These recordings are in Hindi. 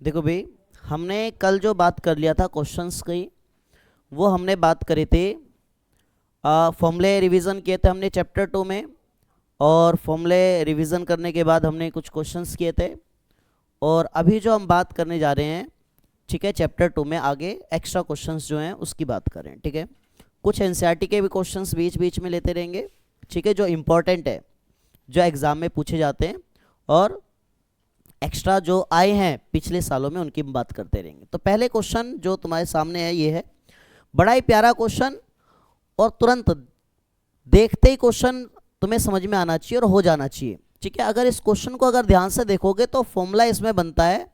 देखो भाई, हमने कल जो बात कर लिया था क्वेश्चंस की, वो हमने बात करी थी। फॉर्मूले रिवीजन किए थे हमने चैप्टर 2 में, और फॉर्मूले रिवीजन करने के बाद हमने कुछ क्वेश्चंस किए थे। और अभी जो हम बात करने जा रहे हैं, ठीक है, चैप्टर 2 में आगे एक्स्ट्रा क्वेश्चंस जो हैं उसकी बात करें। ठीक है, कुछ एनसीईआरटी के भी क्वेश्चंस बीच बीच में लेते रहेंगे, ठीक है, जो इम्पोर्टेंट है, जो एग्ज़ाम में पूछे जाते हैं, और एक्स्ट्रा जो आए हैं पिछले सालों में उनकी हम बात करते रहेंगे। तो पहले क्वेश्चन जो तुम्हारे सामने है ये है, बड़ा ही प्यारा क्वेश्चन, और तुरंत देखते ही क्वेश्चन तुम्हें समझ में आना चाहिए और हो जाना चाहिए। ठीक है, अगर इस क्वेश्चन को अगर ध्यान से देखोगे तो फॉर्मूला इसमें बनता है।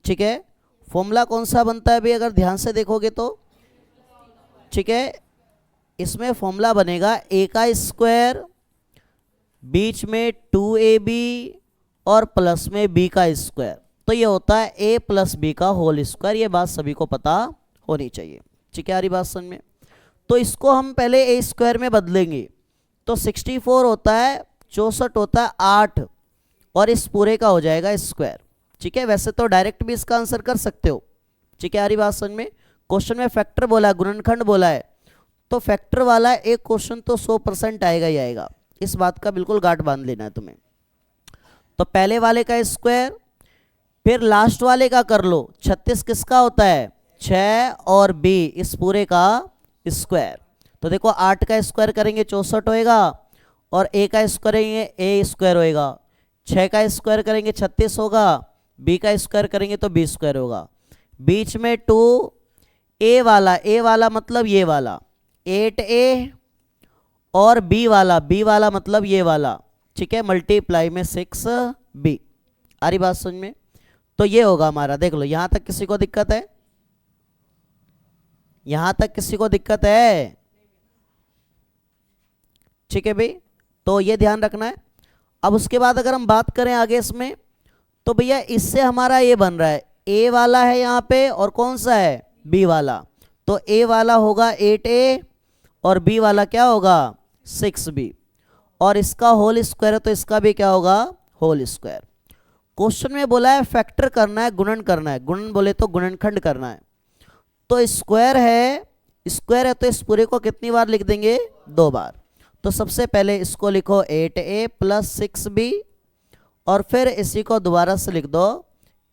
ठीक है, फॉर्मूला कौन सा बनता है भाई, अगर ध्यान से देखोगे तो, ठीक है, इसमें फॉर्मूला बनेगा ए का स्क्वायर, बीच में 2ab और प्लस में बी का स्क्वायर। तो ये होता है ए प्लस बी का होल स्क्वायर। ये बात सभी को पता होनी चाहिए। ठीक है, आ रही बात समझ में? तो इसको हम पहले ए स्क्वायर में बदलेंगे, तो 64 होता है, 64 होता है 8, और इस पूरे का हो जाएगा स्क्वायर। ठीक है, वैसे तो डायरेक्ट भी इसका आंसर कर सकते हो। ठीक है, आ रही बात समझ में? क्वेश्चन में फैक्टर बोला है, गुणनखंड बोला है, तो फैक्टर वाला एक क्वेश्चन तो 100% आएगा ही आएगा। इस बात का बिल्कुल गांठ बांध लेना है तुम्हें। तो पहले वाले का स्क्वायर, फिर लास्ट वाले का कर लो। 36 किसका होता है? 6 और b, इस पूरे का स्क्वायर। तो देखो 8 का स्क्वायर करेंगे 64 होएगा, और a का स्क्वायर करेंगे a स्क्वायर होएगा। 6 का स्क्वायर करेंगे 36 होगा, b का स्क्वायर करेंगे तो b स्क्वायर होगा। बीच में 2, a वाला मतलब ये वाला 8a, और b वाला मतलब ये वाला। ठीक है, मल्टीप्लाई में 6b। आ रही बात समझ में? तो ये होगा हमारा। देख लो, यहां तक किसी को दिक्कत है? यहां तक किसी को दिक्कत है? ठीक है भाई, तो ये ध्यान रखना है। अब उसके बाद अगर हम बात करें आगे इसमें, तो भैया इससे हमारा ये बन रहा है, ए वाला है यहाँ पे, और कौन सा है? बी वाला। तो ए वाला होगा 8a, और बी वाला क्या होगा? 6b, और इसका होल स्क्वायर है तो इसका भी क्या होगा? Whole square. क्वेश्चन में बोला है फैक्टर करना है, गुणन करना है। गुणन बोले तो गुणनखंड करना है। तो स्क्वायर है, स्क्वायर है तो इस पूरे को कितनी बार लिख देंगे? 2 बार। तो सबसे पहले इसको लिखो 8a प्लस 6b, और फिर इसी को दोबारा से लिख दो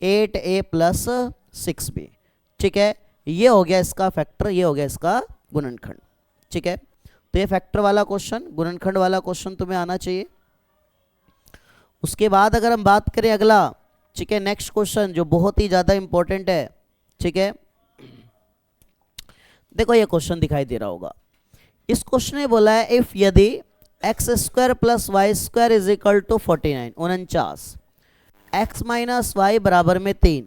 8a प्लस 6b। ठीक है, ये हो गया इसका फैक्टर, ये हो गया इसका गुणनखंड। ठीक है, तो ये फैक्टर वाला क्वेश्चन, गुणनखंड वाला क्वेश्चन तुम्हें आना चाहिए। उसके बाद अगर हम बात करें अगला, ठीक है, नेक्स्ट क्वेश्चन जो बहुत ही ज़्यादा इंपॉर्टेंट है। ठीक है, देखो ये क्वेश्चन दिखाई दे रहा होगा। इस क्वेश्चन में बोला है इफ यदि x square plus y square is equal to 49, 49, x minus y बराबर में 3,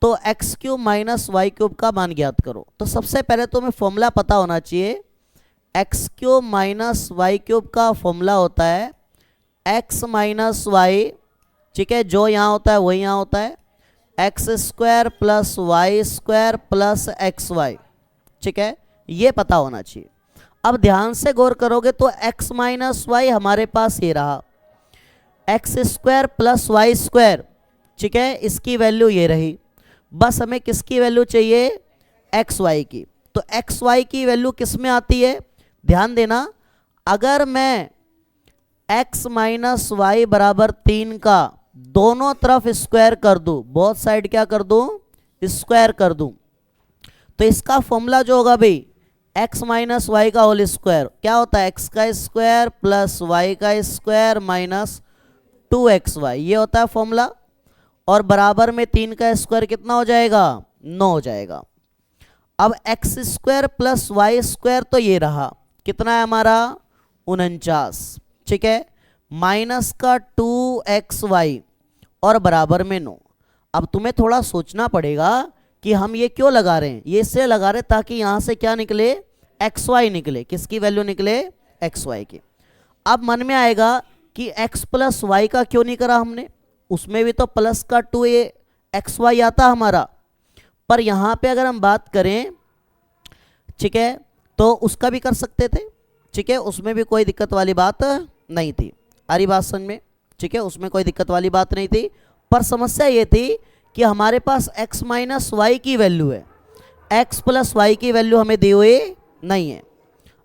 तो x cube minus y cube का मान ज्ञात करो। तो सबसे पहले तो हमें फॉर्मूला पता होना चाहिए। X cube minus y cube का फॉर्मूला होता है एक्स माइनस वाई, ठीक है, जो यहाँ होता है वही यहाँ होता है, x square plus y square plus x y. ठीक है, ये पता होना चाहिए। अब ध्यान से गौर करोगे तो एक्स माइनस वाई हमारे पास ये रहा, x square plus y square, ठीक है, इसकी वैल्यू ये रही। बस हमें किसकी वैल्यू चाहिए? एक्स वाई की। तो एक्स वाई की वैल्यू किस में आती है? ध्यान देना, अगर मैं x माइनस वाई बराबर 3 का दोनों तरफ स्क्वायर कर दूं, बोथ साइड क्या कर दूं? स्क्वायर कर दूं, तो इसका फॉर्मूला जो होगा भाई x माइनस वाई का होल स्क्वायर क्या होता है? x का स्क्वायर प्लस वाई का स्क्वायर माइनस 2xy, ये होता है फॉर्मूला। और बराबर में 3 का स्क्वायर कितना हो जाएगा? 9 हो जाएगा। अब x square plus y square तो ये रहा, कितना है हमारा? 49। ठीक है, माइनस का 2xy और बराबर में 9। अब तुम्हें थोड़ा सोचना पड़ेगा कि हम ये क्यों लगा रहे हैं। ये इसलिए लगा रहे ताकि यहां से क्या निकले? xy निकले। किसकी वैल्यू निकले? xy की। अब मन में आएगा कि x प्लस वाई का क्यों नहीं करा हमने, उसमें भी तो प्लस का 2xy आता हमारा। पर यहां पे अगर हम बात करें, ठीक है, तो उसका भी कर सकते थे। ठीक है, उसमें भी कोई दिक्कत वाली बात नहीं थी। आ रही बात समझ में? ठीक है, उसमें कोई दिक्कत वाली बात नहीं थी। पर समस्या ये थी कि हमारे पास x माइनस वाई की वैल्यू है, x प्लस वाई की वैल्यू हमें दी हुई नहीं है।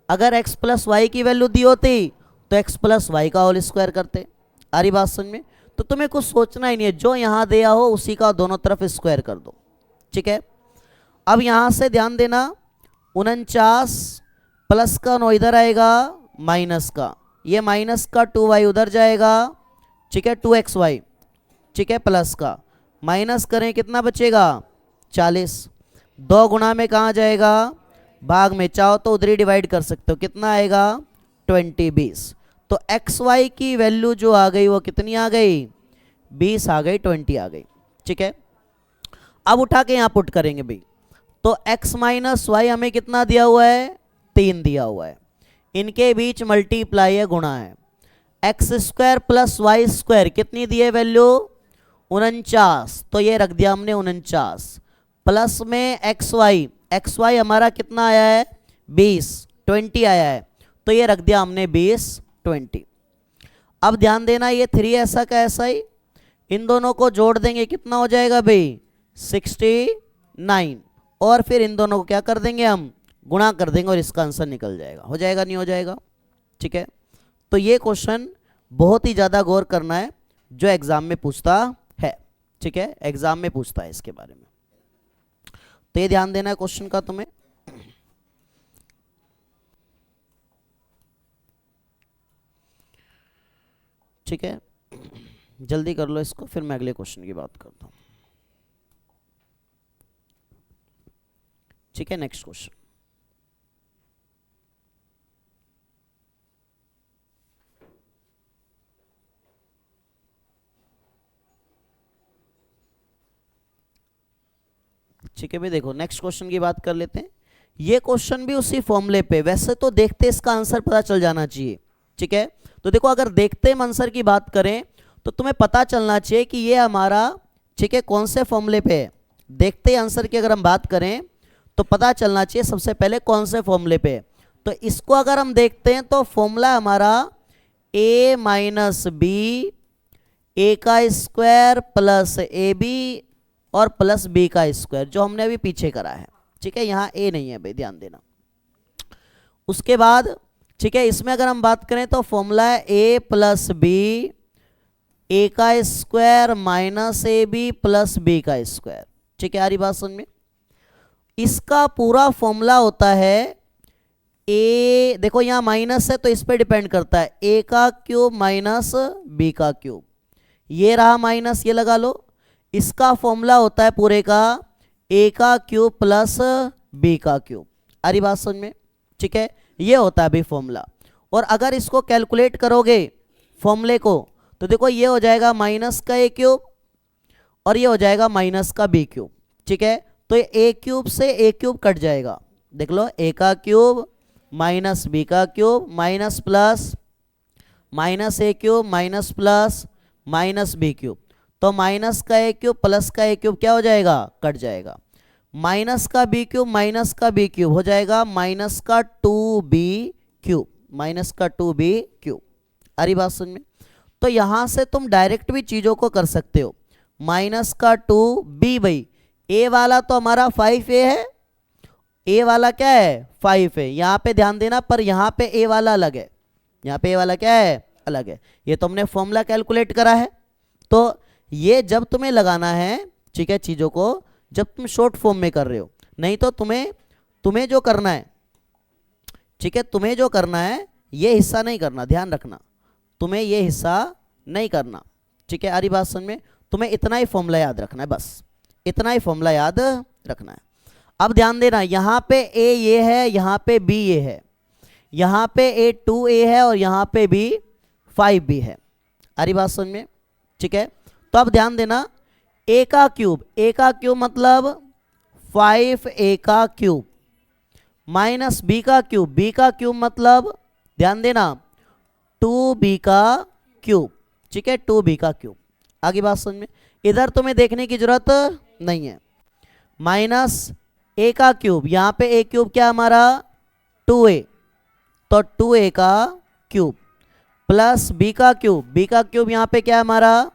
अगर x प्लस वाई की वैल्यू दी होती तो x प्लस वाई का होल स्क्वायर करते। आ रही बात समझ में? तो तुम्हें कुछ सोचना ही नहीं है, जो यहाँ दिया हो उसी का दोनों तरफ स्क्वायर कर दो। ठीक है, अब यहाँ से ध्यान देना, 49 प्लस का 9 इधर आएगा, माइनस का, ये माइनस का 2y उधर जाएगा। ठीक है, 2xy। ठीक है, प्लस का माइनस करें कितना बचेगा, 40। 2 गुणा में कहाँ जाएगा, भाग में। चाहो तो उधर ही डिवाइड कर सकते हो, कितना आएगा, 20 20। तो xy की वैल्यू जो आ गई वो कितनी आ गई, 20 आ गई, 20 आ गई। ठीक है, अब उठा के यहाँ पुट करेंगे भाई। तो x माइनस वाई हमें कितना दिया हुआ है, 3 दिया हुआ है। इनके बीच मल्टीप्लाई है, गुणा है। X square plus y square कितनी दी है वैल्यू, 49, तो ये रख दिया हमने 49, प्लस में एक्स वाई हमारा कितना आया है, 20 20 आया है, तो ये रख दिया हमने 20 20। अब ध्यान देना, ये 3 ऐसा का ऐसा ही, इन दोनों को जोड़ देंगे कितना हो जाएगा भाई, 69, और फिर इन दोनों को क्या कर देंगे, हम गुणा कर देंगे और इसका आंसर निकल जाएगा। हो जाएगा, नहीं हो जाएगा? ठीक है, तो ये क्वेश्चन बहुत ही ज़्यादा गौर करना है, जो एग्जाम में पूछता है। ठीक है, एग्जाम में पूछता है इसके बारे में, तो ये ध्यान देना है क्वेश्चन का तुम्हें। ठीक है, जल्दी कर लो इसको, फिर मैं अगले क्वेश्चन की बात करता हूँ। ठीक है, नेक्स्ट क्वेश्चन। ठीक है भाई, देखो नेक्स्ट क्वेश्चन की बात कर लेते हैं। ये क्वेश्चन भी उसी फॉर्मूले पे, वैसे तो देखते इसका आंसर पता चल जाना चाहिए। ठीक है, तो देखो अगर देखते हम आंसर की बात करें तो तुम्हें पता चलना चाहिए कि ये हमारा, ठीक है, कौन से फॉर्मूले पे है। देखते आंसर की अगर हम बात करें तो पता चलना चाहिए सबसे पहले कौन से फॉर्मूले पे है। तो इसको अगर हम देखते हैं तो फॉर्मूला हमारा a माइनस बी, ए का स्क्वायर प्लस ए बी और प्लस बी का स्क्वायर, जो हमने अभी पीछे करा है। ठीक है, यहाँ ए नहीं है भाई, ध्यान देना। उसके बाद ठीक है, इसमें अगर हम बात करें तो फॉर्मूला है ए प्लस बी, ए का square minus a b plus b का स्क्वायर। ठीक है, आ रही बात समझ में? इसका पूरा फॉर्मूला होता है ए, देखो यहाँ माइनस है तो इस पे डिपेंड करता है, ए का क्यूब माइनस बी का क्यूब, ये रहा माइनस, ये लगा लो। इसका फॉर्मूला होता है पूरे का ए का क्यूब प्लस बी का क्यूब। आ रही बात समझ में? ठीक है, ये होता है अभी फॉर्मूला। और अगर इसको कैलकुलेट करोगे फॉर्मूले को तो देखो ये हो जाएगा माइनस का ए क्यूब और ये हो जाएगा माइनस का बी क्यूब। ठीक है, तो ये ए क्यूब से ए क्यूब कट जाएगा, देख लो, ए का क्यूब माइनस बी का cube minus plus minus A cube minus plus minus B cube, तो माइनस का ए क्यूब प्लस का ए क्यूब क्या हो जाएगा, कट जाएगा। माइनस का बी क्यूब माइनस का बी क्यूब हो जाएगा माइनस का 2b क्यूब, माइनस का 2b क्यूब। आ रही बात समझ में? तो यहां से तुम डायरेक्ट भी चीजों को कर सकते हो। माइनस का 2b, भाई ए वाला तो हमारा 5a है, ए वाला क्या है, 5 है। यहाँ पे ध्यान देना, पर यहाँ पे ए वाला अलग है, यहाँ पे ए वाला क्या है, अलग है। ये तो हमने फॉर्मूला कैलकुलेट करा है। तो ये जब तुम्हें लगाना है, ठीक है, चीज़ों को जब तुम शॉर्ट फॉर्म में कर रहे हो, नहीं तो तुम्हें जो करना है, ठीक है, तुम्हें जो करना है ये हिस्सा नहीं करना, ध्यान रखना, तुम्हें ये हिस्सा नहीं करना। ठीक है, आ रही बात समझ में? तुम्हें इतना ही फॉर्मूला याद रखना है, बस इतना ही फॉर्मूला याद रखना है। अब ध्यान देना, यहाँ पे ए ये है, यहाँ पे बी ये है, यहाँ पे ए 2a है और यहाँ पे बी 5b है। आ रही बात समझ में? ठीक है, तो अब ध्यान देना, ए का क्यूब मतलब 5a का क्यूब माइनस बी का क्यूब मतलब, ध्यान देना, 2b का क्यूब। ठीक है, 2b का क्यूब। आगे बात समझ में? इधर तुम्हें देखने की जरूरत नहीं है। माइनस ए का क्यूब, यहाँ पे ए क्यूब क्या हमारा 2a, तो 2a का क्यूब प्लस बी का क्यूब यहाँ पे क्या है हमारा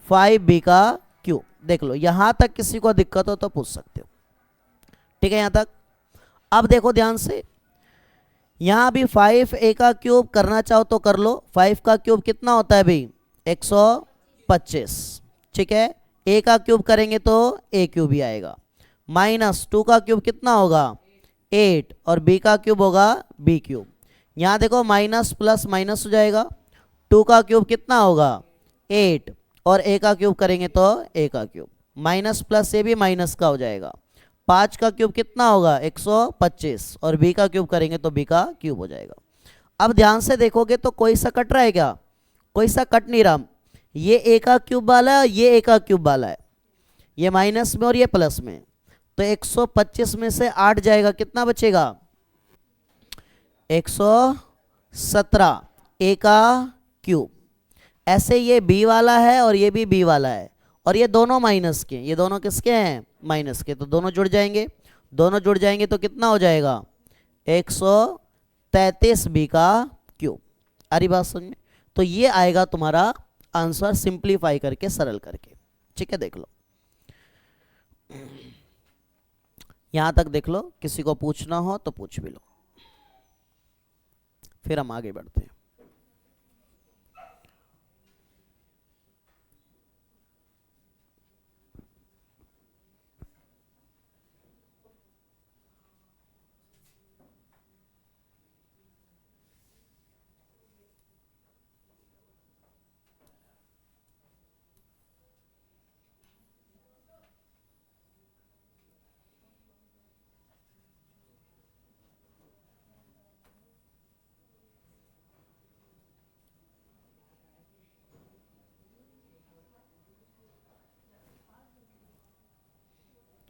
5b का क्यूब। देख लो, यहां तक किसी को दिक्कत हो तो पूछ सकते हो, ठीक है यहां तक। अब देखो ध्यान से, यहां भी 5a का क्यूब करना चाहो तो कर लो। 5 का क्यूब कितना होता है भाई? 125, ठीक है। a का क्यूब करेंगे तो a क्यूब ही आएगा। माइनस 2 का क्यूब कितना होगा? 8, और b का क्यूब होगा b क्यूब। यहां देखो माइनस प्लस माइनस हो जाएगा। 2 का क्यूब कितना होगा? 8, और a का क्यूब करेंगे तो a का क्यूब। माइनस प्लस से भी माइनस का हो जाएगा। 5 का क्यूब कितना होगा? 125, और b का क्यूब करेंगे तो b का क्यूब हो जाएगा। अब ध्यान से देखोगे तो कोई सा कट रहा है क्या? कोई सा कट नहीं रहा। ये a का क्यूब वाला है, ये a का क्यूब वाला है, ये माइनस में और ये प्लस में। तो 125 में से 8 जाएगा, कितना बचेगा? 117, a का क्यूब। ऐसे ये b वाला है और ये भी b वाला है, और ये दोनों माइनस के, ये दोनों किसके हैं? माइनस के। तो दोनों जुड़ जाएंगे, दोनों जुड़ जाएंगे तो कितना हो जाएगा? 133 b का क्यूब। आ रही बात समझ में? तो ये आएगा तुम्हारा आंसर, सिंप्लीफाई करके, सरल करके, ठीक है। देख लो यहां तक, देख लो, किसी को पूछना हो तो पूछ भी लो, फिर हम आगे बढ़ते हैं।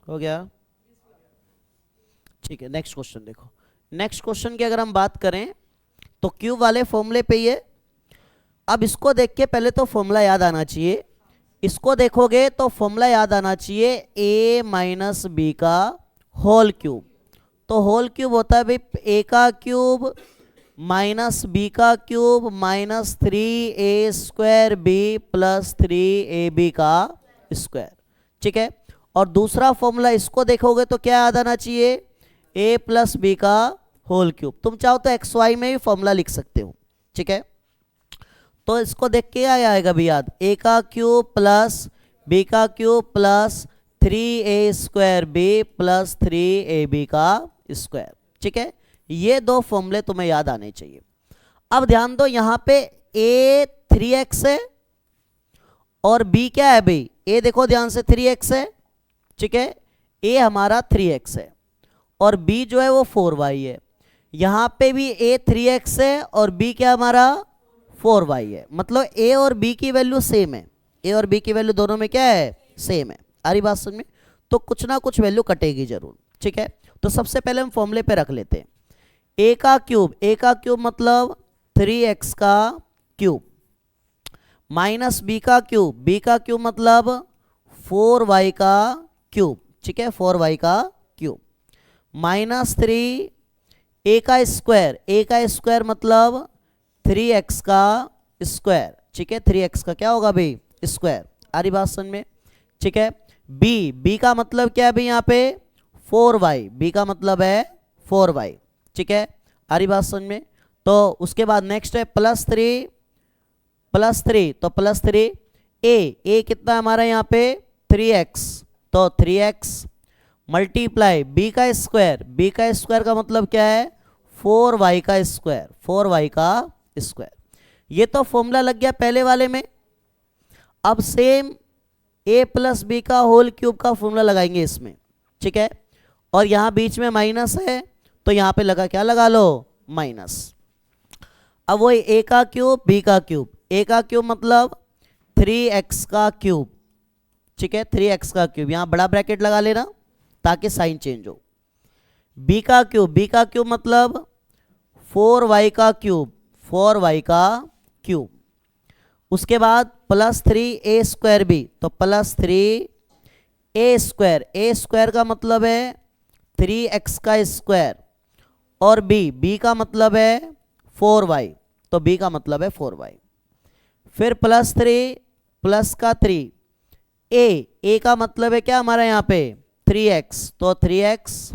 हो गया, ठीक है। नेक्स्ट क्वेश्चन देखो। नेक्स्ट क्वेश्चन की अगर हम बात करें तो क्यूब वाले फॉर्मूले पे ये, अब इसको देख के पहले तो फॉर्मूला याद आना चाहिए। इसको देखोगे तो फॉर्मूला याद आना चाहिए, a माइनस बी का होल क्यूब। तो होल क्यूब होता है भाई a का क्यूब माइनस बी का cube minus 3a² b plus 3ab का स्क्वायर, ठीक है। और दूसरा फॉर्मूला इसको देखोगे तो क्या याद आना चाहिए? a प्लस बी का होल क्यूब। तुम चाहो तो xy में भी फॉर्मूला लिख सकते हो, ठीक है। तो इसको देख के क्या आएगा भी याद? a का क्यूब प्लस b का cube plus 3a² b plus 3ab का स्क्वायर, ठीक है। ये दो फॉर्मूले तुम्हें याद आने चाहिए। अब ध्यान दो, यहां पे a 3x है और b क्या है भाई? a देखो ध्यान से 3x है, ठीक है। a हमारा 3x है और b जो है वो 4y है। यहां पे भी a 3x है और b क्या हमारा? 4y है। मतलब a और b की वैल्यू सेम है, a और b की वैल्यू दोनों में क्या है? सेम है। आ रही बात समझ में? तो कुछ ना कुछ वैल्यू कटेगी जरूर, ठीक है। तो सबसे पहले हम फॉर्मूले पे रख लेते हैं। a का क्यूब मतलब 3x का क्यूब माइनस b का क्यूब मतलब 4y का क्यूब, ठीक है, 4y का क्यूब माइनस 3 a का स्क्वायर मतलब 3x का स्क्वायर, ठीक है। 3x का क्या होगा भाई? स्क्वायर। आ रही बात समझ में? ठीक है। b का मतलब क्या है भाई? यहाँ पे 4y, b का मतलब है 4y, ठीक है। आ रही बात समझ में? तो उसके बाद नेक्स्ट है प्लस 3 तो प्लस 3 a कितना हमारा यहाँ पे? 3x, तो 3x मल्टीप्लाई b का स्क्वायर का मतलब क्या है? 4y का स्क्वायर। ये तो फॉर्मूला लग गया पहले वाले में। अब सेम a प्लस बी का होल क्यूब का फॉर्मूला लगाएंगे इसमें, ठीक है। और यहां बीच में माइनस है तो यहां पे क्या लगा लो? माइनस। अब वही a का क्यूब b का क्यूब, a का क्यूब मतलब 3x का क्यूब, ठीक है, 3x का क्यूब। यहां बड़ा ब्रैकेट लगा लेना ताकि साइन चेंज हो। b का क्यूब मतलब 4y का क्यूब। उसके बाद प्लस 3a² b, तो प्लस 3a² का मतलब है 3x का स्क्वायर, और b का मतलब है 4y, तो b का मतलब है 4y। फिर प्लस 3 प्लस का 3 ए का मतलब है क्या हमारा यहाँ पे 3x, तो 3x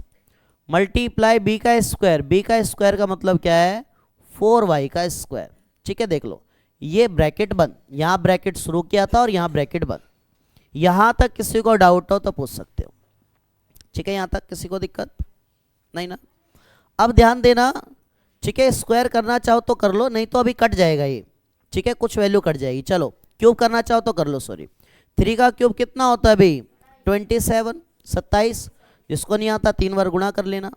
मल्टीप्लाई बी का स्क्वायर का मतलब क्या है 4y का स्क्वायर। ठीक है, देख लो ये ब्रैकेट बंद, यहाँ ब्रैकेट शुरू किया था और यहाँ ब्रैकेट बंद। यहाँ तक किसी को डाउट हो तो पूछ सकते हो। ठीक है, यहाँ तक किसी को दिक्कत नहीं ना। अब ध्यान देना, ठीक है, स्क्वायर करना चाहो तो कर लो, नहीं तो अभी कट जाएगा ये। ठीक है, कुछ वैल्यू कट जाएगी। चलो क्यूब करना चाहो तो कर लो, सॉरी 3 का क्यूब कितना होता है भाई 27, 27। जिसको नहीं आता 3 बार गुणा कर लेना।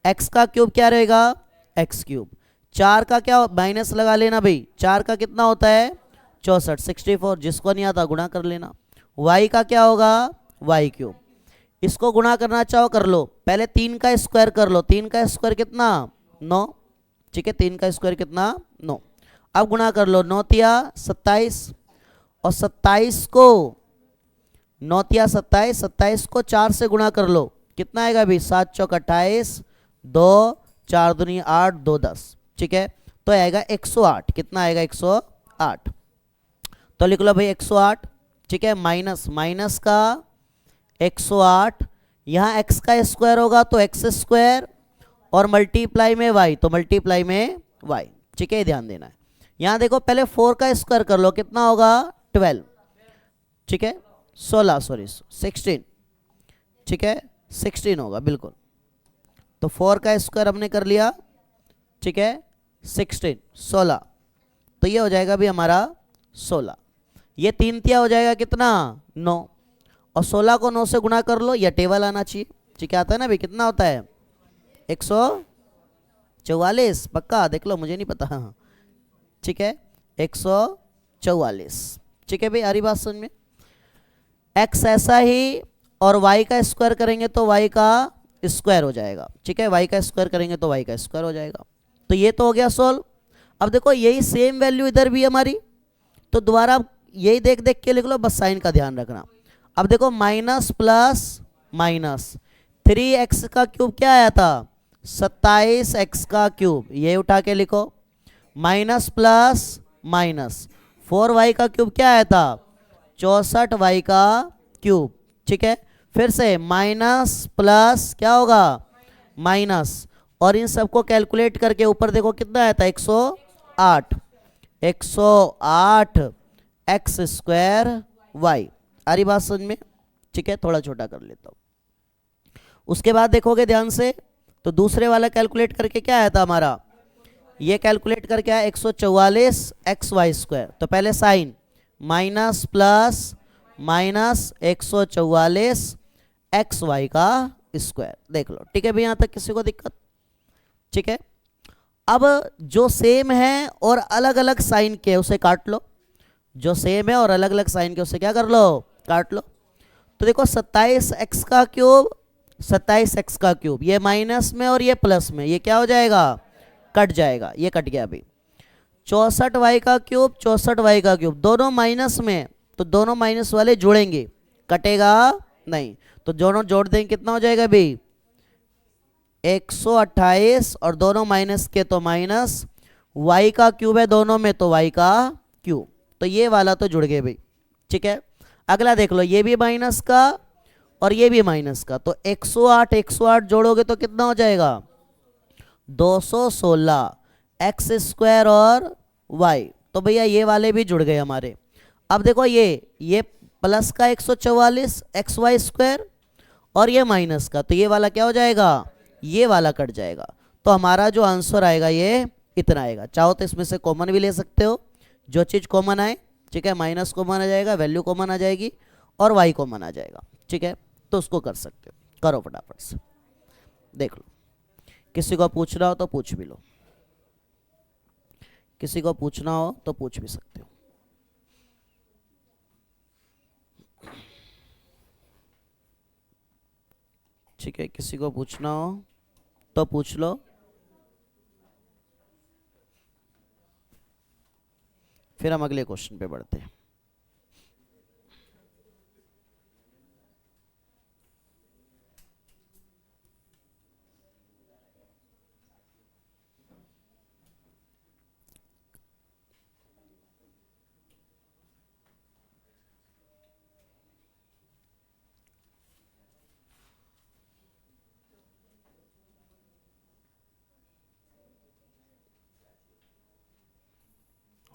x का क्यूब क्या रहेगा x क्यूब। 4 का क्या माइनस लगा लेना भाई, 4 का कितना होता है 64, 64। जिसको नहीं आता गुणा कर लेना। y का क्या होगा y क्यूब। इसको गुणा करना चाहो कर लो, पहले 3 का स्क्वायर कर लो। 3 का स्क्वायर कितना 9। ठीक है, 3 का स्क्वायर कितना 9। अब गुणा कर लो, 9 तिया 27 और 27 को 9 तिया 27, 27 को 4 से गुणा कर लो, कितना आएगा भाई 7 चौक 28, 2 4 दूनी 8, 2 10। ठीक है, तो आएगा 108। कितना आएगा 108, तो लिख लो भाई 108। ठीक है, माइनस माइनस का 108, यहाँ x का स्क्वायर होगा तो x स्क्वायर और मल्टीप्लाई में y तो मल्टीप्लाई में y। ठीक है, ध्यान देना है। यहाँ देखो पहले 4 का स्क्वायर कर लो, कितना होगा 12। ठीक है 16, सॉरी 16। ठीक है 16 होगा बिल्कुल। तो 4 का स्क्वायर हमने कर लिया। ठीक है 16, 16, तो ये हो जाएगा भी हमारा 16। ये 3 तिया हो जाएगा कितना 9, और 16 को 9 से गुणा कर लो, यह टेबल आना चाहिए। ठीक है, आता है ना भाई, कितना होता है 144, पक्का देख लो, मुझे नहीं पता। ठीक है 144। ठीक है भाई, आ रही बात समझ में। x ऐसा ही और y का स्क्वायर करेंगे तो y का स्क्वायर हो जाएगा। ठीक है, y का स्क्वायर करेंगे तो y का स्क्वायर हो जाएगा। तो ये तो हो गया सोल्व। अब देखो यही सेम वैल्यू इधर भी हमारी, तो दोबारा यही देख देख के लिख लो, बस साइन का ध्यान रखना। अब देखो माइनस प्लस माइनस, 3x का क्यूब क्या आया था 27x का क्यूब, ये उठा के लिखो। माइनस प्लस माइनस, 4y का क्यूब क्या आया था 64y का क्यूब। ठीक है, फिर से माइनस प्लस क्या होगा माइनस, और इन सबको कैलकुलेट करके ऊपर देखो कितना आया था 108, 108 एक्स स्क्वायर वाई। आ रही बात समझ में। ठीक है, थोड़ा छोटा कर लेता हूं। उसके बाद देखोगे ध्यान से, तो दूसरे वाला कैलकुलेट करके क्या आया था हमारा, ये कैलकुलेट करके आया 144 एक्स वाई स्क्वायर। तो पहले sign minus plus minus 144 x y का स्क्वायर, देख लो। ठीक है भाई, यहां तक किसी को दिक्कत। ठीक है, अब जो सेम है और अलग अलग साइन के उसे काट लो। जो सेम है और अलग अलग साइन के उसे क्या कर लो काट लो। तो देखो 27x का क्यूब 27x का क्यूब, ये माइनस में और ये प्लस में, ये क्या हो जाएगा कट जाएगा, ये कट गया अभी। 64y का क्यूब 64y का क्यूब, दोनों माइनस में, तो दोनों माइनस वाले जुड़ेंगे, कटेगा नहीं, तो दोनों जोड़ देंगे, कितना हो जाएगा भाई 128, और दोनों माइनस के तो माइनस, y का क्यूब है दोनों में तो y का क्यूब, तो ये वाला तो जुड़ गए भाई। ठीक है, अगला देख लो, ये भी माइनस का और ये भी माइनस का, तो 108 108 जोड़ोगे तो कितना हो जाएगा 216 एक्स स्क्वायर और y, तो भैया ये वाले भी जुड़ गए हमारे। अब देखो ये प्लस का 144 एक्स वाई स्क्वायर और ये माइनस का, तो ये वाला क्या हो जाएगा ये वाला कट जाएगा, तो हमारा जो आंसर आएगा ये इतना आएगा। चाहो तो इसमें से कॉमन भी ले सकते हो, जो चीज़ कॉमन आए। ठीक है, माइनस कॉमन आ जाएगा, वैल्यू कॉमन आ जाएगी और वाई कॉमन आ जाएगा। ठीक है, तो उसको कर सकते हो, करो फटाफट से, देख लो। किसी को पूछना हो तो पूछ भी लो, किसी को पूछना हो तो पूछ भी सकते हो। ठीक है, किसी को पूछना हो तो पूछ लो, फिर हम अगले क्वेश्चन पे बढ़ते हैं।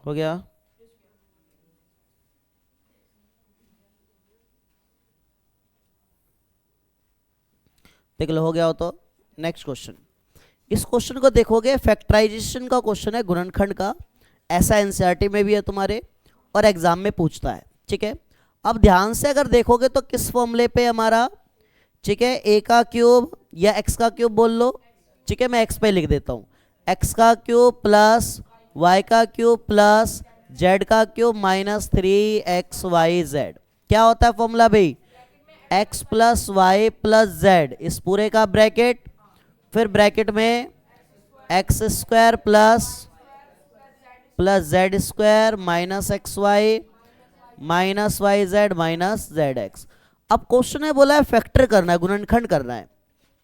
हो गया। देख लो हो गया हो तो नेक्स्ट क्वेश्चन। इस क्वेश्चन को देखोगे, फैक्टराइजेशन का क्वेश्चन है, गुणनखंड का। ऐसा एनसीईआरटी में भी है तुम्हारे और एग्जाम में पूछता है। ठीक है, अब ध्यान से अगर देखोगे तो किस फॉर्मूले पे हमारा, ठीक है, ए का क्यूब या एक्स का क्यूब बोल लो। ठीक है, मैं एक्स पे लिख देता हूं, एक्स का क्यूब प्लस वाई का क्यूब प्लस जेड का क्यूब माइनस 3xyz। क्या होता है फॉर्मूला भाई? x plus y plus z, इस पूरे का ब्रैकेट, फिर ब्रैकेट में x square plus z square minus x y minus y z minus z x. अब क्वेश्चन है, बोला है फैक्टर करना है, गुणनखंड करना है।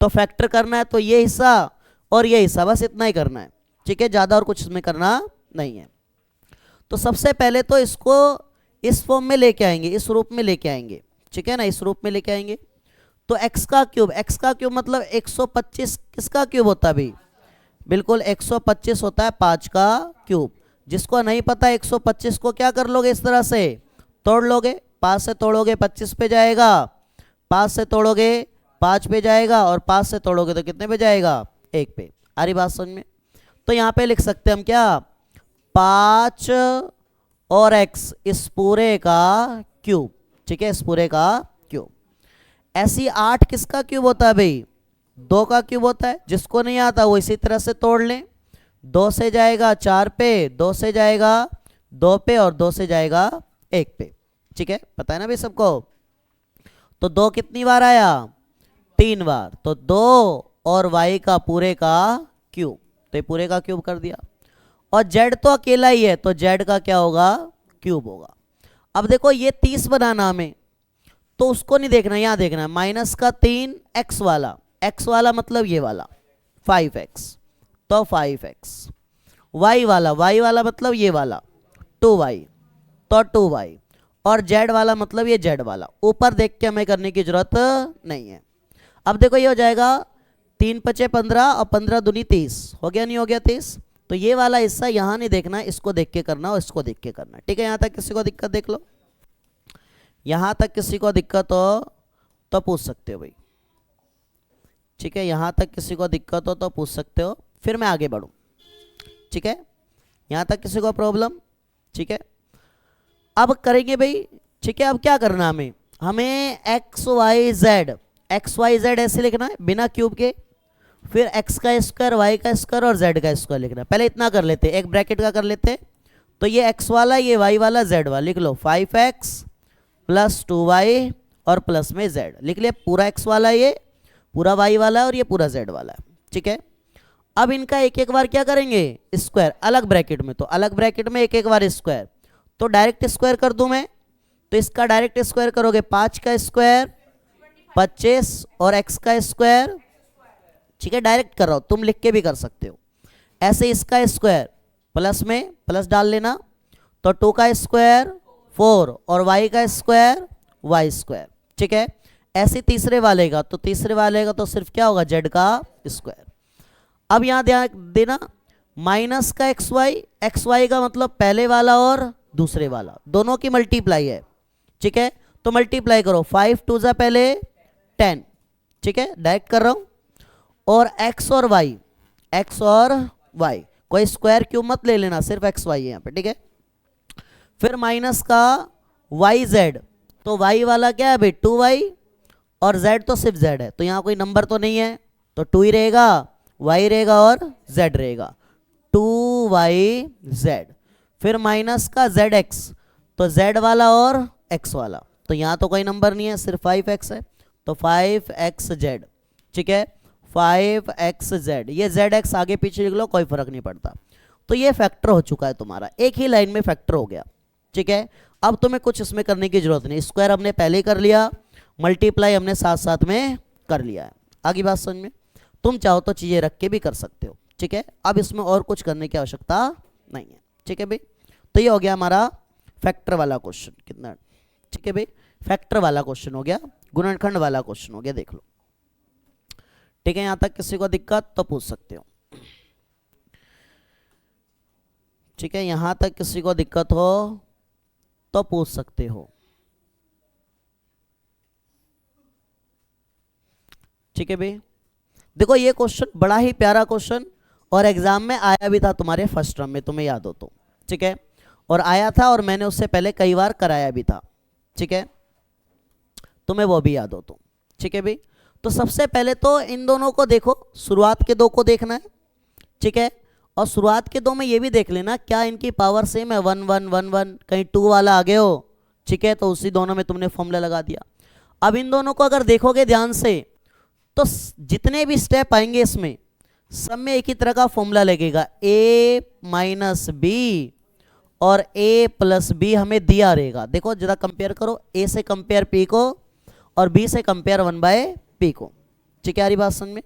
तो फैक्टर करना है तो ये हिस्सा और ये हिस्सा, बस इतना ही करना है। ठीक है, ज्यादा और कुछ इसमें करना नहीं है। तो सबसे पहले तो इसको इस फॉर्म में लेके आएंगे, इस रूप में लेके आएंगे। ठीक है ना, इस रूप में लेके आएंगे। तो x का क्यूब मतलब 125 किसका क्यूब होता है भाई? बिल्कुल 125 होता है 5 का क्यूब। जिसको नहीं पता 125 को क्या कर लोगे, इस तरह से तोड़ लोगे, 5 से तोड़ोगे 25 पे जाएगा, 5 से तोड़ोगे 5 पे जाएगा, और 5 से तोड़ोगे तो कितने पे जाएगा? 1 पे। आ रही बात समझ में? तो यहाँ पे लिख सकते हैं हम क्या, 5 और x इस पूरे का क्यूब। ठीक है, इस पूरे का क्यूब। ऐसी 8 किसका क्यूब होता है भाई? 2 का क्यूब होता है। जिसको नहीं आता वो इसी तरह से तोड़ लें, 2 से जाएगा 4 पे, 2 से जाएगा 2 पे, और 2 से जाएगा 1 पे। ठीक है, पता है ना भाई सबको? तो 2 कितनी बार आया? 3 बार। तो 2 और y का पूरे का क्यूब, तो ये पूरे का क्यूब कर दिया। और z तो अकेला ही है, तो z का क्या होगा? क्यूब होगा। अब देखो ये 30 बनाना हमें, तो उसको नहीं देखना, यहां देखना है माइनस का 3 x वाला मतलब ये वाला 5x, तो 5x। y वाला मतलब ये वाला 2y, तो 2y। और z वाला मतलब ये z वाला। ऊपर देख के हमें करने की जरूरत नहीं है। अब देखो ये हो जाएगा 3 पचे 15 और 15 दूनी 30, हो गया नहीं हो गया 30? तो ये वाला हिस्सा यहां नहीं देखना, इसको देख के करना और इसको देख के करना। ठीक है, यहां तक किसी को दिक्कत? देख लो, यहां तक किसी को दिक्कत हो तो पूछ सकते हो भाई। ठीक है, यहां तक किसी को दिक्कत हो तो पूछ सकते हो, फिर मैं आगे बढ़ूं। ठीक है, यहां तक किसी को प्रॉब्लम? ठीक है, अब करेंगे भाई। ठीक है, अब क्या करना हमें एक्स वाई जेड ऐसे लिखना है बिना क्यूब के, फिर एक्स का स्क्वायर वाई का स्क्वायर और जेड का स्क्वायर लिखना है। पहले इतना कर लेते, एक ब्रैकेट का कर लेते। तो ये एक्स वाला, ये वाई वाला, जेड वाला लिख लो, 5x प्लस 2y और प्लस में z लिख लिया। पूरा x वाला, ये पूरा y वाला है और ये पूरा z वाला है। ठीक है, अब इनका एक एक बार क्या करेंगे? स्क्वायर, अलग ब्रैकेट में। तो अलग ब्रैकेट में एक एक बार स्क्वायर, तो डायरेक्ट स्क्वायर कर दूं मैं, तो इसका डायरेक्ट स्क्वायर करोगे, 5 का स्क्वायर 25 और x का स्क्वायर। ठीक है, डायरेक्ट कर रहा हूं, तुम लिख के भी कर सकते हो ऐसे। इसका स्क्वायर प्लस में प्लस डाल लेना, तो 2 का स्क्वायर 4 और y का स्क्वायर y स्क्वायर। ठीक है, ऐसे तीसरे वाले का, तो तीसरे वाले का तो सिर्फ क्या होगा? z का स्क्वायर। अब यहां ध्यान देना, माइनस का एक्स वाई का मतलब पहले वाला और दूसरे वाला, दोनों की मल्टीप्लाई है। ठीक है, तो मल्टीप्लाई करो, 5 2 जा पहले 10। ठीक है, डायरेक्ट कर रहा हूं। और x और y, कोई स्क्वायर क्यूब मत ले लेना, सिर्फ एक्स वाई है यहाँ पे। ठीक है, फिर माइनस का वाई जेड, तो y वाला क्या है भाई? 2y, और z तो सिर्फ z है, तो यहाँ कोई नंबर तो नहीं है, तो 2 ही रहेगा, y रहेगा और z रहेगा, 2yz। फिर माइनस का zx, तो z वाला और x वाला, तो यहाँ तो कोई नंबर नहीं है, सिर्फ 5x है, तो 5xz। ठीक है, 5xz, ये zx आगे पीछे लिख लो, कोई फर्क नहीं पड़ता। तो ये फैक्टर हो चुका है तुम्हारा, एक ही लाइन में फैक्टर हो गया। ठीक है, अब तुम्हें कुछ इसमें करने की जरूरत नहीं, स्क्वायर हमने पहले ही कर लिया, मल्टीप्लाई हमने साथ साथ में कर लिया है। आगे बात समझ में? तुम चाहो तो चीजें रख के भी कर सकते हो। ठीक है, अब इसमें और कुछ करने की आवश्यकता नहीं है। ठीक है भाई, तो ये हो गया हमारा फैक्टर वाला क्वेश्चन। कितना? ठीक है भाई, फैक्टर वाला क्वेश्चन हो गया, गुणनखंड वाला क्वेश्चन हो गया, देख लो। ठीक है, यहां तक किसी को दिक्कत तो पूछ सकते हो। ठीक है, यहां तक किसी को दिक्कत हो तो पूछ सकते हो। ठीक है भाई, देखो ये क्वेश्चन बड़ा ही प्यारा क्वेश्चन, और एग्जाम में आया भी था तुम्हारे फर्स्ट टर्म में, तुम्हें याद हो तो। ठीक है, और आया था, और मैंने उससे पहले कई बार कराया भी था। ठीक है, तुम्हें वो भी याद हो तो। ठीक है भाई, तो सबसे पहले तो इन दोनों को देखो, शुरुआत के दो को देखना है। ठीक है, और शुरुआत के दो में ये भी देख लेना क्या इनकी पावर सेम है, 1 1 1 1, कहीं 2 वाला आगे हो। ठीक है, तो उसी दोनों में तुमने फॉर्मूला लगा दिया। अब इन दोनों को अगर देखोगे ध्यान से, तो जितने भी स्टेप आएंगे इसमें सब में एक ही तरह का फॉर्मूला लगेगा, a माइनस बी और a प्लस बी हमें दिया रहेगा। देखो जरा कंपेयर करो, a से कंपेयर p को और b से कंपेयर 1/p को। ठीक है, आ रही बात समझ में?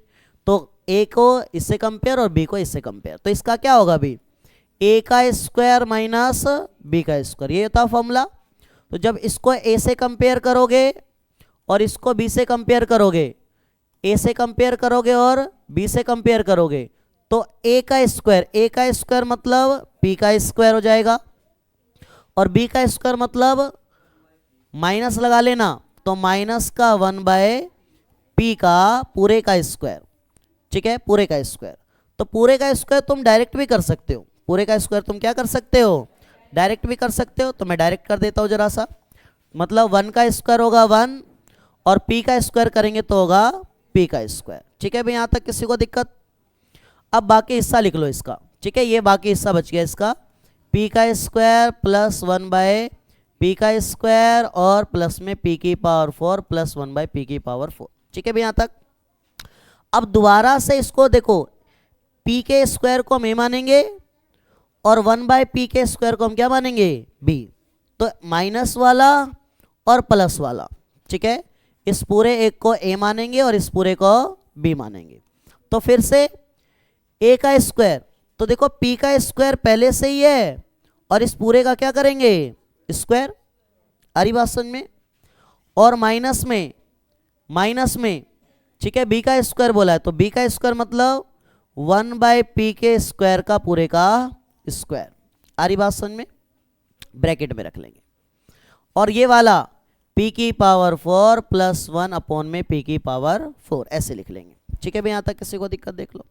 तो a को इससे कंपेयर और b को इससे कंपेयर, तो इसका क्या होगा अभी, a का स्क्वायर माइनस b का स्क्वायर, ये होता फॉर्मूला। तो जब इसको a से कंपेयर करोगे और इसको b से कंपेयर करोगे, a से कंपेयर करोगे और b से कंपेयर करोगे, तो a का स्क्वायर मतलब p का स्क्वायर हो जाएगा, और b का स्क्वायर मतलब माइनस लगा लेना, तो माइनस का 1/p का पूरे का स्क्वायर। ठीक है, पूरे का स्क्वायर, तो पूरे का स्क्वायर तुम डायरेक्ट भी कर सकते हो, पूरे का स्क्वायर तुम क्या कर सकते हो, डायरेक्ट भी कर सकते हो। तो मैं डायरेक्ट कर देता हूं जरा सा, मतलब 1 का स्क्वायर होगा 1, और p का स्क्वायर करेंगे तो होगा p का स्क्वायर। ठीक है भाई, यहां तक किसी को दिक्कत? अब बाकी हिस्सा लिख लो इसका। ठीक है, ये बाकी हिस्सा बच गया इसका, p का स्क्वायर प्लस 1/p का स्क्वायर और प्लस में p की पावर 4 प्लस 1/p की पावर 4। ठीक है भाई, यहां तक। अब दोबारा से इसको देखो, p के स्क्वायर को हम a मानेंगे और 1/p के स्क्वायर को हम क्या मानेंगे, b। तो माइनस वाला और प्लस वाला, ठीक है, इस पूरे एक को a मानेंगे और इस पूरे को b मानेंगे। तो फिर से a का स्क्वायर, तो देखो p का स्क्वायर पहले से ही है, और इस पूरे का क्या करेंगे, स्क्वायर। आ रही बात समझ में? और माइनस में ठीक है, b का स्क्वायर बोला है, तो b का स्क्वायर मतलब 1/p के स्क्वायर का पूरे का स्क्वायर। आ रही बात समझ में? ब्रैकेट में रख लेंगे, और ये वाला p की पावर 4 प्लस 1 अपॉन में p की पावर 4, ऐसे लिख लेंगे। ठीक है भाई, यहां तक किसी को दिक्कत? देख लो।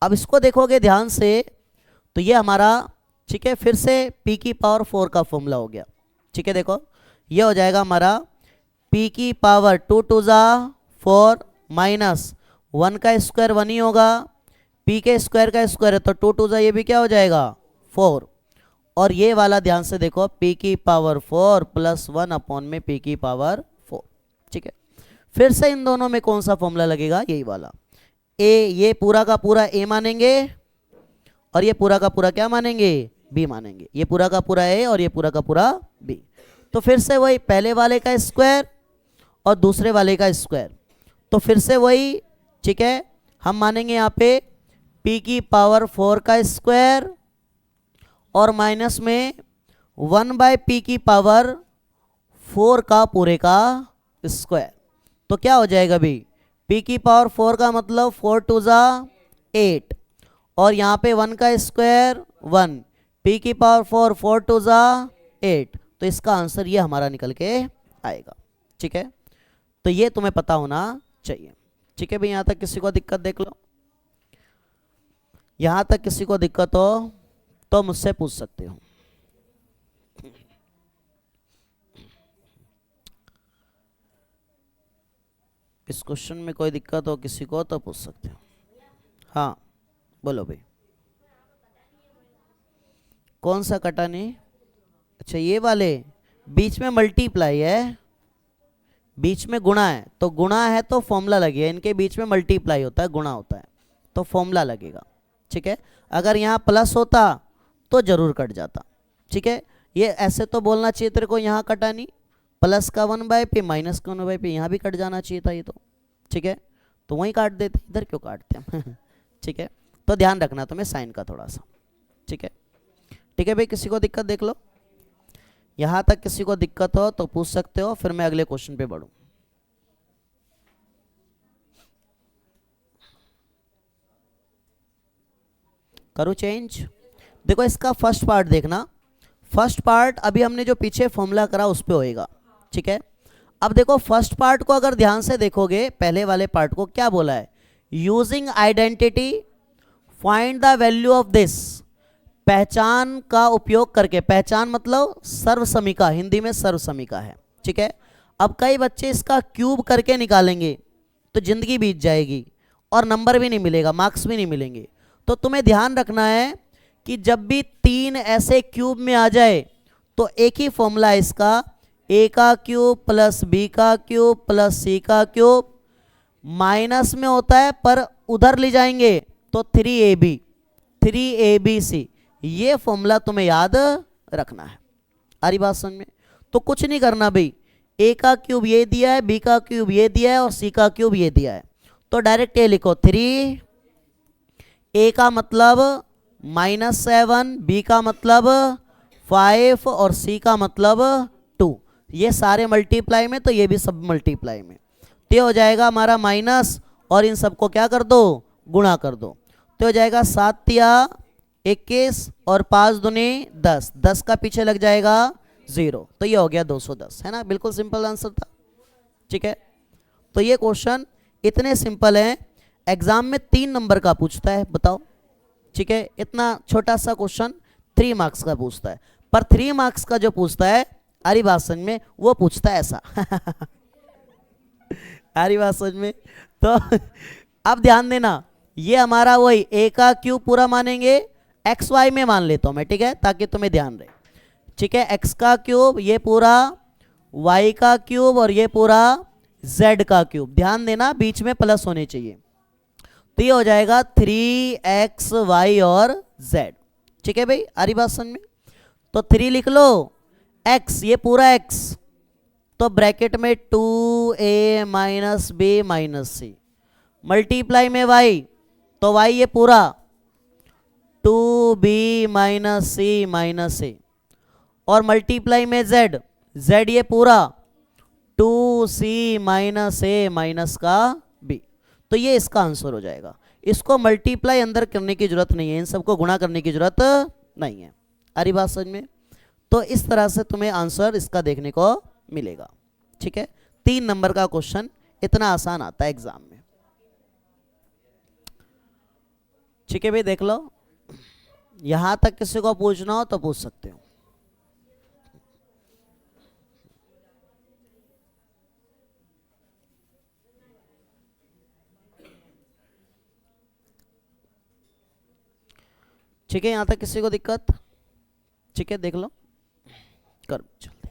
अब इसको देखोगे ध्यान से, तो ये हमारा, ठीक है, फिर से p की पावर 4 का फॉर्मूला हो गया। ठीक है, देखो ये हो जाएगा हमारा p की पावर 2 2 जा 4 माइनस 1 का स्क्वायर 1 ही होगा, p के स्क्वायर का स्क्वायर है तो 2 2 जा ये भी क्या हो जाएगा 4, और ये वाला ध्यान से देखो p की पावर 4 प्लस 1 अपॉन में p की पावर 4। ठीक है, फिर से इन दोनों में कौन सा फॉर्मूला लगेगा, यही वाला a, ये पूरा का पूरा a मानेंगे और ये पूरा का पूरा क्या मानेंगे, b मानेंगे। ये पूरा का पूरा a और ये पूरा का पूरा b। तो फिर से वही पहले वाले का स्क्वायर और दूसरे वाले का स्क्वायर, तो फिर से वही, ठीक है, हम मानेंगे यहाँ पे p की पावर 4 का स्क्वायर और माइनस में 1/p की पावर 4 का पूरे का स्क्वायर। तो क्या हो जाएगा भाई, p की पावर 4 का मतलब 4 2 जा 8, और यहाँ पे 1 का स्क्वायर 1, p की पावर 4 4 2 जा 8, तो इसका आंसर ये हमारा निकल के आएगा। ठीक है, तो ये तुम्हें पता होना चाहिए। ठीक है भाई, यहाँ तक किसी को दिक्कत? देख लो, यहाँ तक किसी को दिक्कत हो तो मुझसे पूछ सकते हो। इस क्वेश्चन में कोई दिक्कत हो किसी को तो पूछ सकते हो। हाँ बोलो भाई, कौन सा कटा नहीं? अच्छा ये वाले, बीच में मल्टीप्लाई है, बीच में गुणा है, तो गुणा है तो फॉर्मूला लगेगा, इनके बीच में मल्टीप्लाई होता है, गुणा होता है, तो फॉर्मूला लगेगा। ठीक है, अगर यहाँ प्लस होता तो जरूर कट जाता। ठीक है, ये ऐसे तो बोलना चाहिए तेरे को, यहाँ कटा नहीं, प्लस का 1/p माइनस का 1/p, यहाँ भी कट जाना चाहिए था ये तो। ठीक है, तो वहीं काट देते, इधर क्यों काटते हैं? ठीक है, तो ध्यान रखना तुम्हें साइन का थोड़ा सा। ठीक है, ठीक है भाई, किसी को दिक्कत? देख लो, यहाँ तक किसी को दिक्कत हो तो पूछ सकते हो, फिर मैं अगले क्वेश्चन पे बढ़ूं। करूँ चेंज? देखो इसका फर्स्ट पार्ट देखना, फर्स्ट पार्ट अभी हमने जो पीछे फॉर्मूला करा उस पे होएगा, ठीक है। अब देखो फर्स्ट पार्ट को अगर ध्यान से देखोगे, पहले वाले पार्ट को क्या बोला है, using identity find the value of this, पहचान का उपयोग करके, पहचान मतलब सर्वसमीका, हिंदी में सर्वसमीका है, ठीक है। अब कई बच्चे इसका क्यूब करके निकालेंगे तो जिंदगी बीत जाएगी और नंबर भी नहीं मिलेगा, मार्क्स भी नहीं मिलेंगे। तो तुम्हें ध्यान रखना है कि जब भी 3 ऐसे क्यूब में आ जाए तो एक ही फॉर्मूला है इसका, ए का क्यूब प्लस बी का क्यूब प्लस सी का क्यूब, माइनस में होता है पर उधर ले जाएंगे तो 3ab 3abc, ये फॉर्मूला तुम्हें याद रखना है। आ रही बात समझ में? तो कुछ नहीं करना भाई, ए का क्यूब ये दिया है, बी का क्यूब ये दिया है और सी का क्यूब ये दिया है, तो डायरेक्ट ये लिखो 3, ए का मतलब -7, बी का मतलब 5 और सी का मतलब 2, ये सारे मल्टीप्लाई में तो ये भी सब मल्टीप्लाई में, तो हो जाएगा हमारा माइनस और इन सबको क्या कर दो, गुणा कर दो, तो हो जाएगा 7 या 21 और 5 दूनी 10, 10 का पीछे लग जाएगा 0, तो ये हो गया 210, है ना, बिल्कुल सिंपल आंसर था, ठीक है। तो ये क्वेश्चन इतने सिंपल हैं, एग्जाम में 3 नंबर का पूछता है, बताओ, ठीक है। इतना छोटा सा क्वेश्चन 3 मार्क्स का पूछता है, पर 3 मार्क्स का जो पूछता है आरी बात समझ में, वो पूछता है ऐसा आरी बात समझ में। तो अब ध्यान देना, ये हमारा वही ए का क्यूब पूरा मानेंगे, एक्स वाई में मान लेता हूं मैं, ठीक है, ताकि तुम्हें ध्यान रहे, ठीक है। एक्स का क्यूब ये पूरा, वाई का क्यूब और ये पूरा जेड का क्यूब, ध्यान देना बीच में प्लस होने चाहिए, तो ये हो जाएगा 3xy और z, ठीक है भाई, आ रही बात समझ में। तो 3 लिख लो, x ये पूरा x, तो ब्रैकेट में 2a माइनस b माइनस सी, मल्टीप्लाई में y, तो y ये पूरा 2b माइनस सी माइनस ए, और मल्टीप्लाई में z, z ये पूरा 2c माइनस ए माइनस का b, तो ये इसका आंसर हो जाएगा। इसको मल्टीप्लाई अंदर करने की जरूरत नहीं है, इन सबको गुणा करने की जरूरत नहीं है, आ रही बात समझ में। तो इस तरह से तुम्हें आंसर इसका देखने को मिलेगा, ठीक है। 3 नंबर का क्वेश्चन इतना आसान आता है एग्जाम में, ठीक है भाई, देख लो, यहां तक किसी को पूछना हो तो पूछ सकते हो। ठीक है, यहां तक किसी को दिक्कत, ठीक है, देख लो, कर चलते।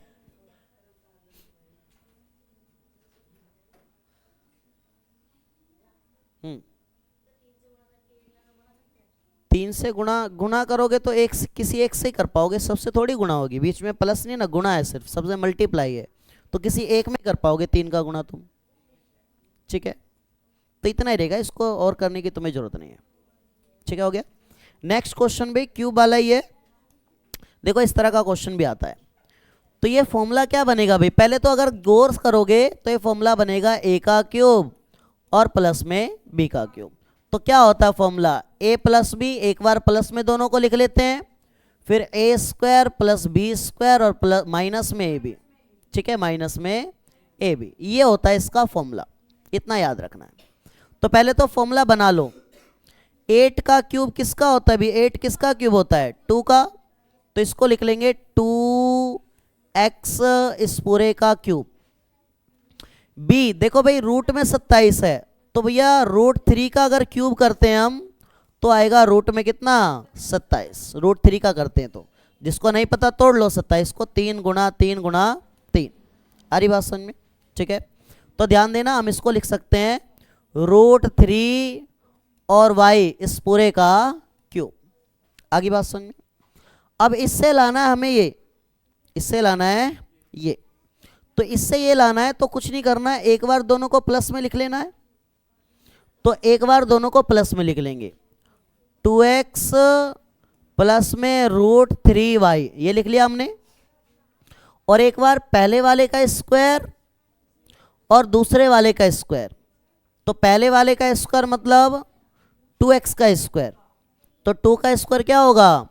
3 से गुणा करोगे तो एक किसी एक से ही कर पाओगे, सबसे थोड़ी गुणा होगी, बीच में प्लस नहीं ना, गुणा है सिर्फ, सबसे मल्टीप्लाई है, तो किसी एक में कर पाओगे 3 का गुणा तुम, ठीक है। तो इतना ही रहेगा, इसको और करने की तुम्हें जरूरत नहीं है, ठीक है, हो गया। नेक्स्ट क्वेश्चन भी क्यूब वाला ही है, देखो इस तरह का क्वेश्चन भी आता है। तो ये फॉर्मूला क्या बनेगा भाई, पहले तो अगर गौर करोगे तो ये फॉर्मूला बनेगा ए का क्यूब और प्लस में बी का क्यूब। तो क्या होता है फॉर्मूला, ए प्लस बी, एक बार प्लस में दोनों को लिख लेते हैं, फिर ए स्क्वायर प्लस बी स्क्वायर और प्लस माइनस में ए बी, ठीक है, माइनस में ए बी, ये होता है इसका फॉर्मूला, इतना याद रखना है। तो पहले तो फॉर्मूला बना लो, 8 का क्यूब किसका होता है भी, 8 किसका क्यूब होता है, 2 का, तो इसको लिख लेंगे 2x इस पूरे का क्यूब। बी देखो भाई रूट में 27 है, तो भैया √3 का अगर क्यूब करते हैं हम तो आएगा रूट में कितना 27, √3 का करते हैं तो, जिसको नहीं पता तोड़ लो 27 को, 3 गुणा 3 गुणा 3, आ रही बात समझ में, ठीक है। तो ध्यान देना, हम इसको लिख सकते हैं √3 और y इस पूरे का क्यूब, आगे बात समझ में। अब इससे लाना है हमें ये, इससे लाना है ये, तो इससे ये लाना है तो कुछ नहीं करना है, एक बार दोनों को प्लस में लिख लेना है, तो एक बार दोनों को प्लस में लिख लेंगे, 2x प्लस में √3y, ये लिख लिया हमने, और एक बार पहले वाले का स्क्वायर और दूसरे वाले का स्क्वायर, तो पहले वाले का स्क्वायर मतलब 2x का स्क्वायर, तो 2 का स्क्वायर क्या होगा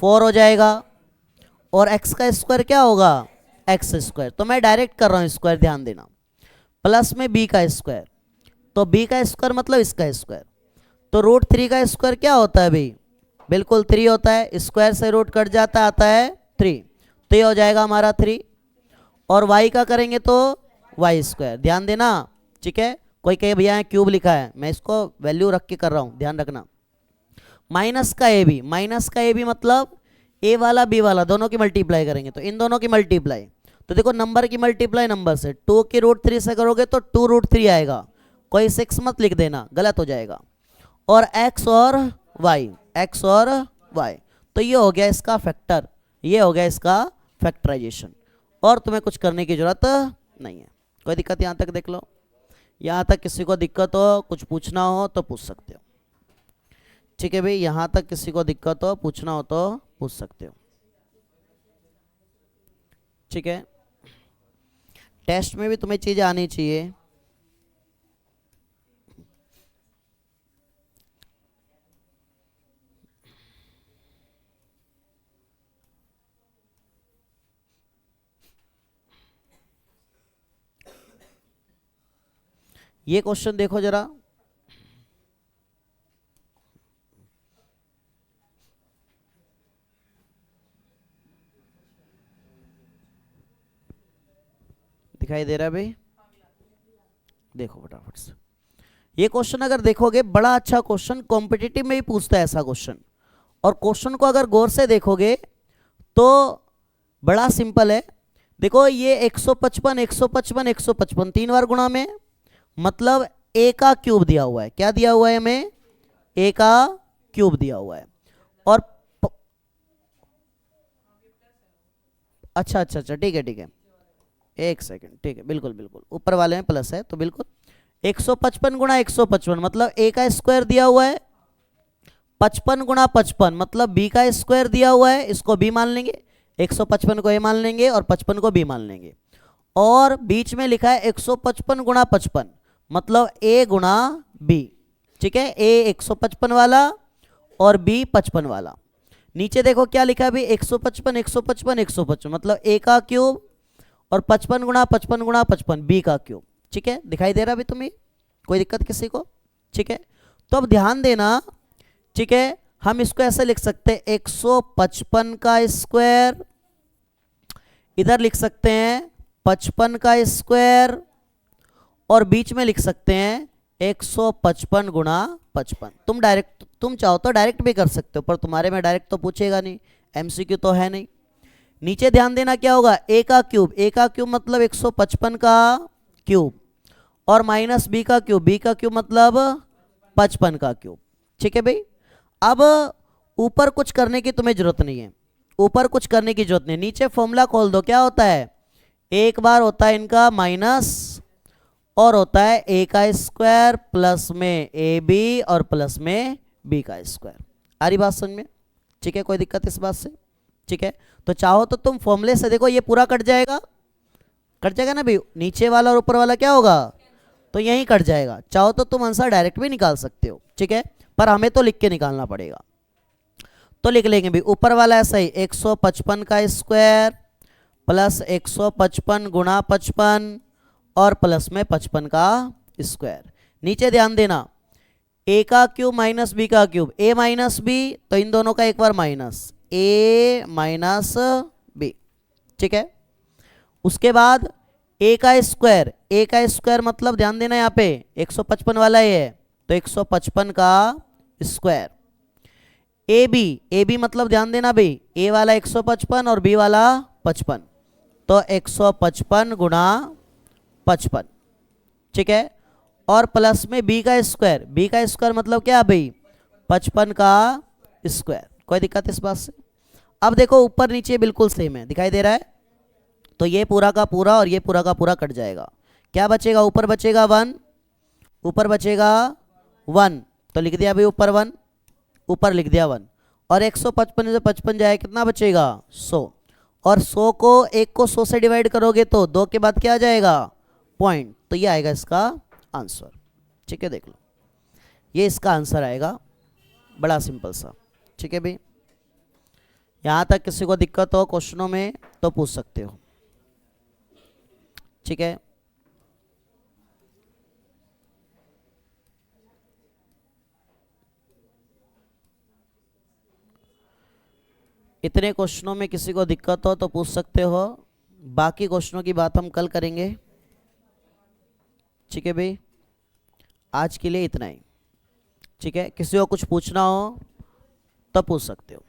4 हो जाएगा, और x का स्क्वायर क्या होगा, एक्स स्क्वायर। तो मैं डायरेक्ट कर रहा हूं स्क्वायर, ध्यान देना, प्लस में b का स्क्वायर, तो b का स्क्वायर मतलब इसका स्क्वायर। तो √3 का स्क्वायर क्या होता है भाई, बिल्कुल 3 होता है, स्क्वायर से रूट कट जाता आता है 3, तो ये हो जाएगा हमारा 3। और y का करेंगे तो वाई स्क्वायर, ध्यान देना, ठीक है। कोई कहे भैया यहाँ क्यूब लिखा है, मैं इसको वैल्यू रख के कर रहा हूँ, ध्यान रखना। माइनस का ए बी, माइनस का ए बी मतलब ए वाला बी वाला दोनों की मल्टीप्लाई करेंगे, तो इन दोनों की मल्टीप्लाई, तो देखो नंबर की मल्टीप्लाई नंबर से, 2 की √3 से करोगे तो 2√3 आएगा, कोई 6 मत लिख देना, गलत हो जाएगा। और x और y, x और y, तो ये हो गया इसका फैक्टर, ये हो गया इसका फैक्टराइजेशन, और तुम्हें कुछ करने की जरूरत नहीं है। कोई दिक्कत यहाँ तक देख लो, यहाँ तक किसी को दिक्कत हो, कुछ पूछना हो तो पूछ सकते हो, ठीक है भाई। यहाँ तक किसी को दिक्कत हो, पूछना हो तो पूछ सकते हो, ठीक है। टेस्ट में भी तुम्हें चीजें आनी चाहिए। ये क्वेश्चन देखो जरा, दिखाई दे रहा है भाई, देखो फटाफट से। ये क्वेश्चन अगर देखोगे बड़ा अच्छा क्वेश्चन, कॉम्पिटिटिव में भी पूछता है ऐसा क्वेश्चन, और क्वेश्चन को अगर गौर से देखोगे तो बड़ा सिंपल है। देखो ये 155 155 155 3 बार गुणा में, मतलब a का क्यूब दिया हुआ है, क्या दिया हुआ है हमें, a का क्यूब दिया हुआ है। और अच्छा अच्छा अच्छा, ठीक है ठीक है, एक सेकंड, ठीक है, बिल्कुल बिल्कुल, ऊपर वाले में प्लस है तो बिल्कुल 155 गुणा 155 मतलब a का स्क्वायर दिया हुआ है, 55 गुणा 55 मतलब b का स्क्वायर दिया हुआ है, इसको b मान लेंगे, 155 को a मान लेंगे और 55 को b मान लेंगे। और बीच में लिखा है 155 गुणा 55 मतलब a गुणा b, ठीक है, a 155 वाला और b 55 वाला। नीचे देखो क्या लिखा है भाई, 155 155 155 मतलब a का क्यूब और 55 गुणा 55 गुणा 55 b का क्यूब, ठीक है, दिखाई दे रहा अभी तुम्हें, कोई दिक्कत किसी को, ठीक है। तो अब ध्यान देना, ठीक है, हम इसको ऐसे लिख सकते हैं 155 का स्क्वायर, इधर लिख सकते हैं 55 का स्क्वायर, और बीच में लिख सकते हैं 155 गुणा 55। तुम चाहो तो डायरेक्ट भी कर सकते हो, पर तुम्हारे में डायरेक्ट तो पूछेगा नहीं, एमसीक्यू तो है नहीं। नीचे ध्यान देना क्या होगा, a का क्यूब, a का क्यूब मतलब 155 का क्यूब, और माइनस b का क्यूब मतलब 55 का क्यूब, ठीक है भाई। अब ऊपर कुछ करने की तुम्हें जरूरत नहीं है, ऊपर कुछ करने की जरूरत नहीं, नीचे फॉर्मूला खोल दो, क्या होता है, एक बार होता है इनका माइनस, और होता है a का स्क्वायर प्लस में ab और प्लस में b का स्क्वायर। आ रही बात समझ में, ठीक है, कोई दिक्कत इस बात से, ठीक है। तो चाहो तो तुम फॉर्मूले से देखो, ये पूरा कट जाएगा, कट जाएगा ना भाई, नीचे वाला और ऊपर वाला क्या होगा, तो यहीं कट जाएगा। चाहो तो तुम आंसर डायरेक्ट भी निकाल सकते हो, ठीक है, पर हमें तो लिख के निकालना पड़ेगा। तो लिख लेंगे भाई, ऊपर वाला ऐसा ही 155 का स्क्वायर प्लस 155 गुणा 55 और प्लस में 55 का स्क्वायर। नीचे ध्यान देना, a का क्यूब माइनस b का क्यूब, a माइनस b, तो इन दोनों का एक बार माइनस, a माइनस b, ठीक है। उसके बाद a का स्क्वायर मतलब ध्यान देना यहाँ पे 155 वाला है, तो 155 का स्क्वायर। ab मतलब ध्यान देना भाई, a वाला 155 और b वाला 55, तो 155 गुणा 55, ठीक है। और प्लस में b का स्क्वायर मतलब क्या भाई, 55 का स्क्वायर। कोई दिक्कत इस बात से। अब देखो ऊपर नीचे बिल्कुल सेम है, दिखाई दे रहा है, तो ये पूरा का पूरा और ये पूरा का पूरा कट जाएगा, क्या बचेगा, ऊपर बचेगा 1, ऊपर बचेगा 1, तो लिख दिया भाई ऊपर 1, ऊपर लिख दिया 1, और 155 से 55 जाए कितना बचेगा 100, और 100 को 1 को 100 से डिवाइड करोगे तो 2 के बाद क्या आ जाएगा पॉइंट, तो ये आएगा इसका आंसर, ठीक है। देख लो ये इसका आंसर आएगा, बड़ा सिंपल सा, ठीक है भाई। यहाँ तक किसी को दिक्कत हो क्वेश्चनों में तो पूछ सकते हो, ठीक है। इतने क्वेश्चनों में किसी को दिक्कत हो तो पूछ सकते हो, बाकी क्वेश्चनों की बात हम कल करेंगे, ठीक है भाई। आज के लिए इतना ही, ठीक है। किसी को कुछ पूछना हो तो पूछ सकते हो।